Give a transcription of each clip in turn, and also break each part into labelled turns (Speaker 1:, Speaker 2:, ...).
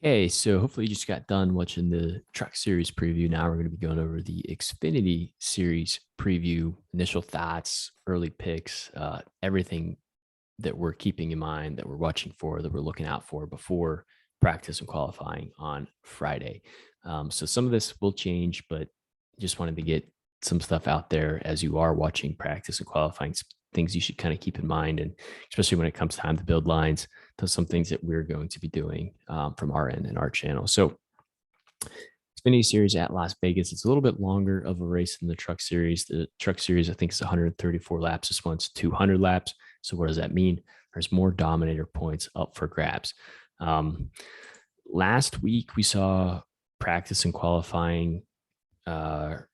Speaker 1: Okay, so hopefully you just got done watching the Truck Series preview. Now we're going to be going over the Xfinity Series preview, initial thoughts, early picks, everything that we're keeping in mind, that we're watching for, that we're looking out for before practice and qualifying on Friday. So some of this will change, but just wanted to get some stuff out there as you are watching practice and qualifying, things you should kind of keep in mind, and especially when it comes time to build lines, to some things that we're going to be doing from our end and our channel. So Xfinity Series at Las Vegas. It's a little bit longer of a race than the Truck Series. The Truck Series, I think, is 134 laps. This one's 200 laps. So what does that mean? There's more Dominator points up for grabs. Um, Last week we saw practice and qualifying, or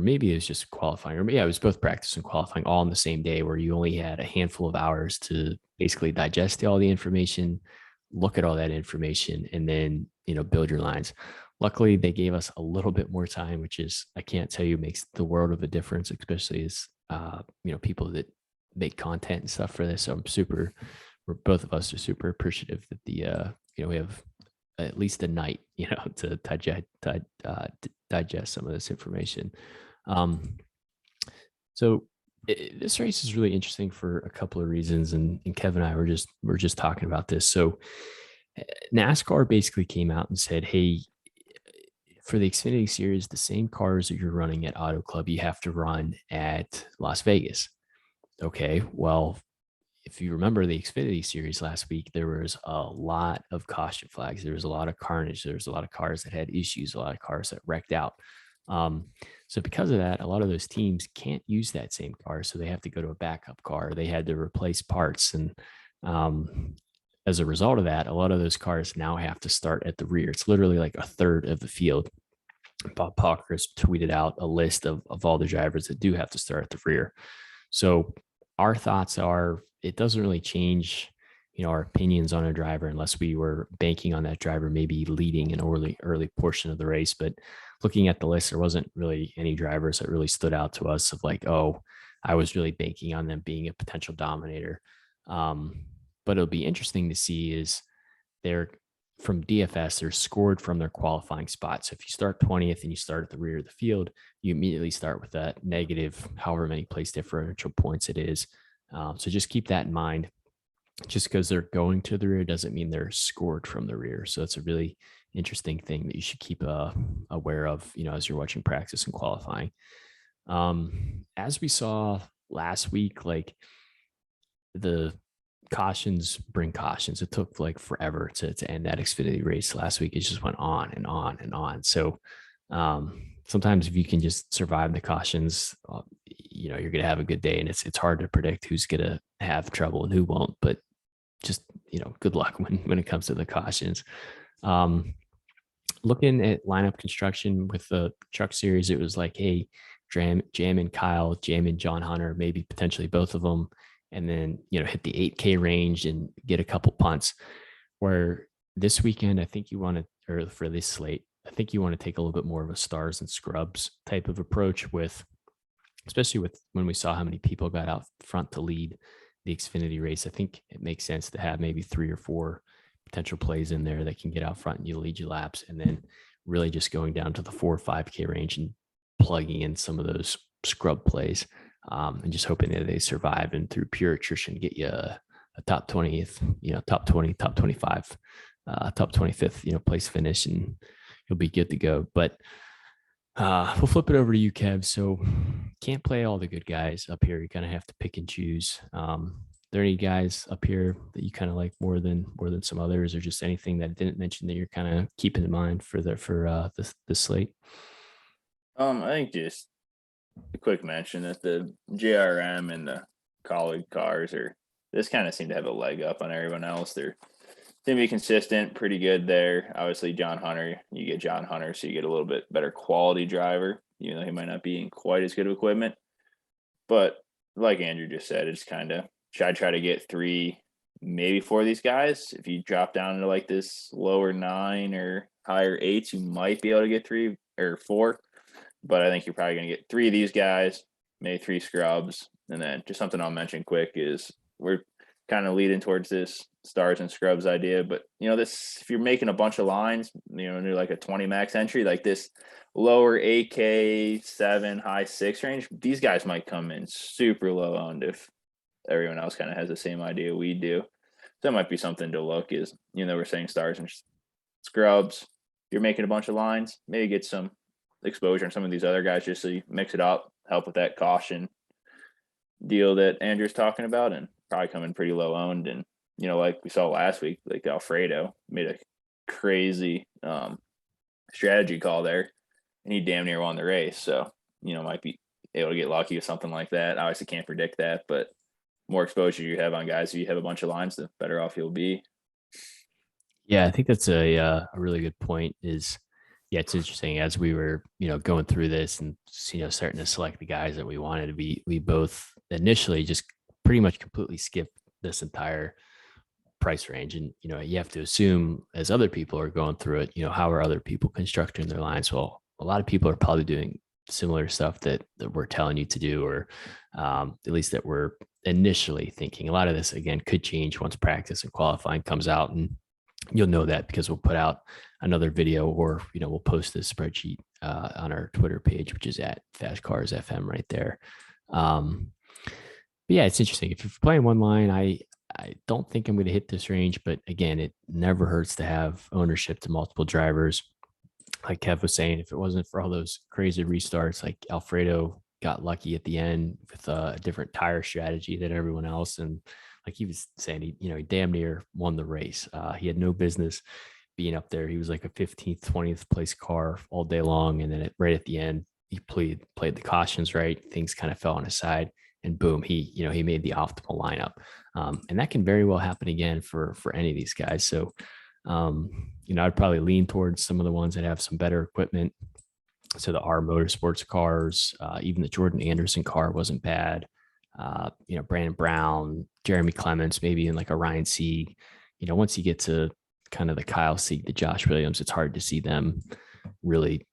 Speaker 1: maybe it was just qualifying, or yeah, it was both practice and qualifying all on the same day, where you only had a handful of hours to basically digest all the information, look at all that information, and then build your lines. Luckily, they gave us a little bit more time, which is, I can't tell you, makes the world of a difference, especially as people that make content and stuff for this. So both of us are super appreciative that we have at least a night, to digest some of this information. Um, so this race is really interesting for a couple of reasons, and Kevin and I were just talking about this. So NASCAR basically came out and said, "Hey, for the Xfinity Series, the same cars that you're running at Auto Club, you have to run at Las Vegas." Okay, well, if you remember the Xfinity Series last week, there was a lot of caution flags. There was a lot of carnage. There was a lot of cars that had issues, a lot of cars that wrecked out. So because of that, a lot of those teams can't use that same car, so they have to go to a backup car. They had to replace parts, and as a result of that, a lot of those cars now have to start at the rear. It's literally like a third of the field. Bob Pockris tweeted out a list of all the drivers that do have to start at the rear. So our thoughts are, it doesn't really change, our opinions on a driver unless we were banking on that driver maybe leading an early portion of the race. But looking at the list, there wasn't really any drivers that really stood out to us of like, oh, I was really banking on them being a potential dominator. But it'll be interesting to see is they're from DFS, they're scored from their qualifying spot. So if you start 20th and you start at the rear of the field, you immediately start with that negative, however many place differential points it is. So just keep that in mind. Just because they're going to the rear doesn't mean they're scored from the rear. So it's a really interesting thing that you should keep aware of, as you're watching practice and qualifying. As we saw last week, like the cautions bring cautions. It took like forever to end that Xfinity race last week. It just went on and on and on. So sometimes if you can just survive the cautions, you're going to have a good day. And it's hard to predict who's going to have trouble and who won't. But just good luck when it comes to the cautions. Looking at lineup construction with the Truck Series, it was like, hey, jam and Kyle, jam and John Hunter, maybe potentially both of them, and then hit the 8K range and get a couple punts. Where this weekend, I think you want to, or for this slate, I think you want to take a little bit more of a stars and scrubs type of approach with, especially with when we saw how many people got out front to lead the Xfinity race. I think it makes sense to have maybe 3 or 4 potential plays in there that can get out front and you lead your laps, and then really just going down to the 4 or 5K range and plugging in some of those scrub plays, and just hoping that they survive and through pure attrition get you a top 20th, top 20, top 25, top 25th, place finish, and you'll be good to go. But we'll flip it over to you, Kev. So can't play all the good guys up here. You kind of have to pick and choose. There any guys up here that you kind of like more than some others, or just anything that I didn't mention that you're kind of keeping in mind for this slate?
Speaker 2: I think just a quick mention that the JRM and the colleague cars are this kind of seem to have a leg up on everyone else. They're seem to be consistent, pretty good there. Obviously, John Hunter, you get John Hunter, so you get a little bit better quality driver, even though he might not be in quite as good of equipment. But like Andrew just said, it's kind of should I try to get 3, maybe 4 of these guys? If you drop down to like this lower 9 or higher 8s, you might be able to get 3 or 4. But I think you're probably going to get 3 of these guys, maybe 3 scrubs. And then just something I'll mention quick is kind of leading towards this stars and scrubs idea. But this, if you're making a bunch of lines, do like a 20 max entry, like this lower 8K 7, high 6 range, these guys might come in super low owned if everyone else kind of has the same idea we do. So that might be something to look is, we're saying stars and scrubs. You're making a bunch of lines, maybe get some exposure on some of these other guys just so you mix it up, help with that caution deal that Andrew's talking about, and probably coming pretty low owned. And like we saw last week, like Alfredo made a crazy strategy call there, and he damn near won the race. So might be able to get lucky with something like that. Obviously can't predict that, but more exposure you have on guys, if you have a bunch of lines, the better off you'll be.
Speaker 1: Yeah, I think that's a really good point. Yeah, it's interesting as we were going through this and starting to select the guys that we wanted to be. We both initially just pretty much completely skipped this entire price range, and you have to assume as other people are going through it, how are other people constructing their lines? Well, a lot of people are probably doing similar stuff that we're telling you to do, or at least that we're initially thinking. A lot of this again could change once practice and qualifying comes out, and you'll know that because we'll put out another video, or we'll post this spreadsheet on our Twitter page, which is at Fast Cars FM right there. But yeah, it's interesting. If you're playing one line, I don't think I'm going to hit this range, but again, it never hurts to have ownership to multiple drivers. Like Kev was saying, if it wasn't for all those crazy restarts, like Alfredo got lucky at the end with a different tire strategy than everyone else, and like he was saying, he damn near won the race. He had no business being up there. He was like a 15th, 20th place car all day long, and then right at the end, he played the cautions right. Things kind of fell on his side, and boom, he made the optimal lineup. And that can very well happen again for any of these guys. So, I'd probably lean towards some of the ones that have some better equipment. So the R Motorsports cars, even the Jordan Anderson car wasn't bad. Brandon Brown, Jeremy Clements, maybe in like a Ryan Sieg. Once you get to kind of the Kyle Sieg, the Josh Williams, it's hard to see them really,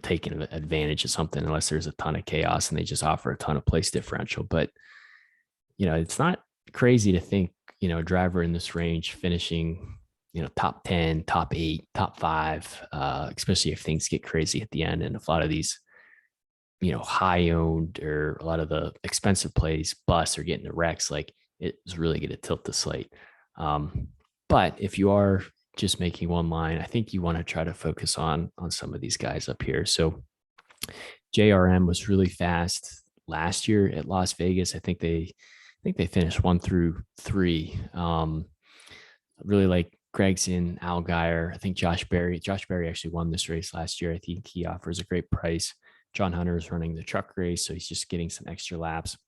Speaker 1: taking advantage of something unless there's a ton of chaos and they just offer a ton of place differential. But, it's not crazy to think, a driver in this range finishing, top 10, top 8, top 5, especially if things get crazy at the end. And a lot of these, high owned or a lot of the expensive plays bus or getting the wrecks, like it's really going to tilt the slate. But if you are just making one line, I think you want to try to focus on some of these guys up here. So JRM was really fast last year at Las Vegas. I think they finished 1 through 3. Really like Gregson, Allgaier. I think Josh Berry actually won this race last year. I think he offers a great price. John Hunter is running the truck race, so he's just getting some extra laps.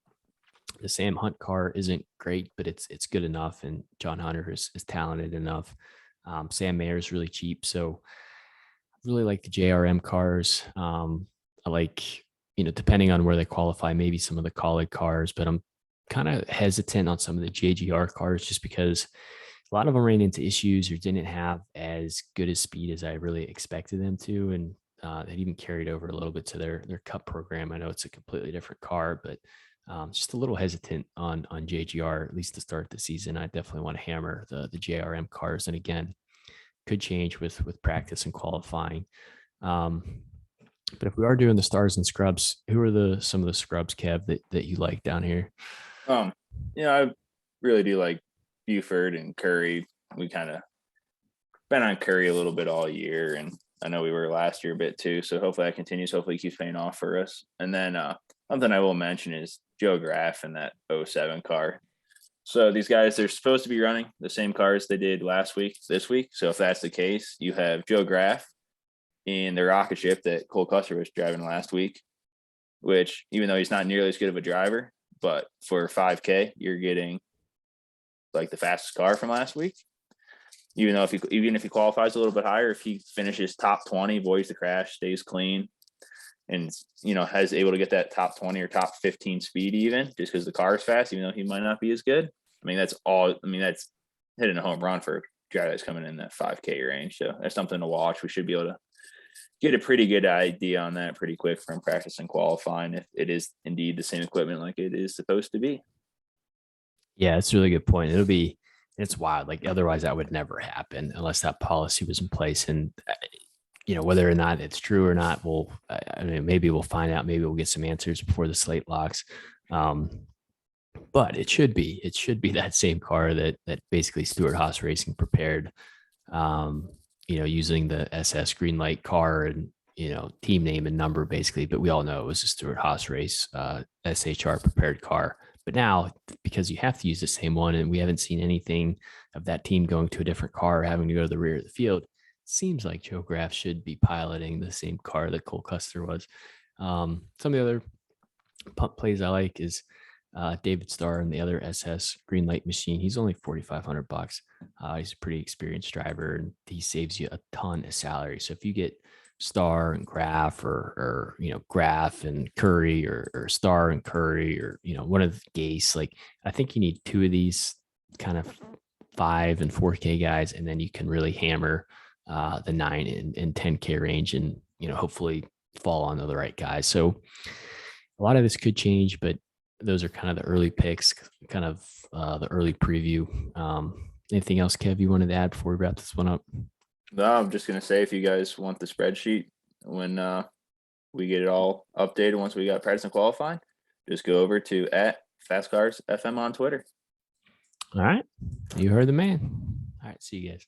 Speaker 1: The Sam Hunt car isn't great, but it's good enough, and John Hunter is talented enough. Sam Mayer is really cheap, so I really like the JRM cars. I like, depending on where they qualify, maybe some of the Kaulig cars, but I'm kind of hesitant on some of the JGR cars just because a lot of them ran into issues or didn't have as good a speed as I really expected them to. And that even carried over a little bit to their cup program. I know it's a completely different car, but just a little hesitant on JGR, at least to start the season. I definitely want to hammer the JRM cars. And again, could change with practice and qualifying. But if we are doing the stars and scrubs, who are some of the scrubs, Kev, that you like down here?
Speaker 2: I really do like Buford and Curry. We kind of been on Curry a little bit all year, and I know we were last year a bit too. So hopefully that continues. Hopefully he keeps paying off for us. And then something I will mention is Joe Graff in that 07 car. So these guys, they're supposed to be running the same cars they did this week. So if that's the case, you have Joe Graff in the rocket ship that Cole Custer was driving last week, which even though he's not nearly as good of a driver, but for 5K, you're getting like the fastest car from last week. Even if he qualifies a little bit higher, if he finishes top 20, avoids the crash, stays clean, and has able to get that top 20 or top 15 speed even just because the car is fast, even though he might not be as good. That's hitting a home run for a guy that's coming in that 5K range. So that's something to watch. We should be able to get a pretty good idea on that pretty quick from practice and qualifying if it is indeed the same equipment like it is supposed to be.
Speaker 1: Yeah, it's a really good point. It's wild. Like otherwise, that would never happen unless that policy was in place. And whether or not it's true or not, I mean, maybe we'll find out. Maybe we'll get some answers before the slate locks. Um, but it should be that same car that basically Stewart Haas Racing prepared. Um, using the SS Greenlight car and team name and number basically. But we all know it was a Stewart Haas race SHR prepared car. But now, because you have to use the same one, and we haven't seen anything of that team going to a different car, or having to go to the rear of the field, seems like Joe Graff should be piloting the same car that Cole Custer was. Some of the other punt plays I like is David Starr and the other SS Greenlight machine. He's only $4,500. He's a pretty experienced driver, and he saves you a ton of salary. So if you get Starr and Graff, or Graff and Curry, or Starr and Curry, or one of the Gase, like I think you need two of these kind of 5 and 4K guys, and then you can really hammer the 9 and 10K range, and hopefully fall onto the right guys. So a lot of this could change, but those are kind of the early picks, kind of the early preview. Anything else, Kev, you wanted to add before we wrap this one up?
Speaker 2: No, I'm just gonna say, if you guys want the spreadsheet when we get it all updated once we got practice and qualifying, just go over to @FastCarsFM on Twitter.
Speaker 1: All right. You heard the man. All right. See you guys.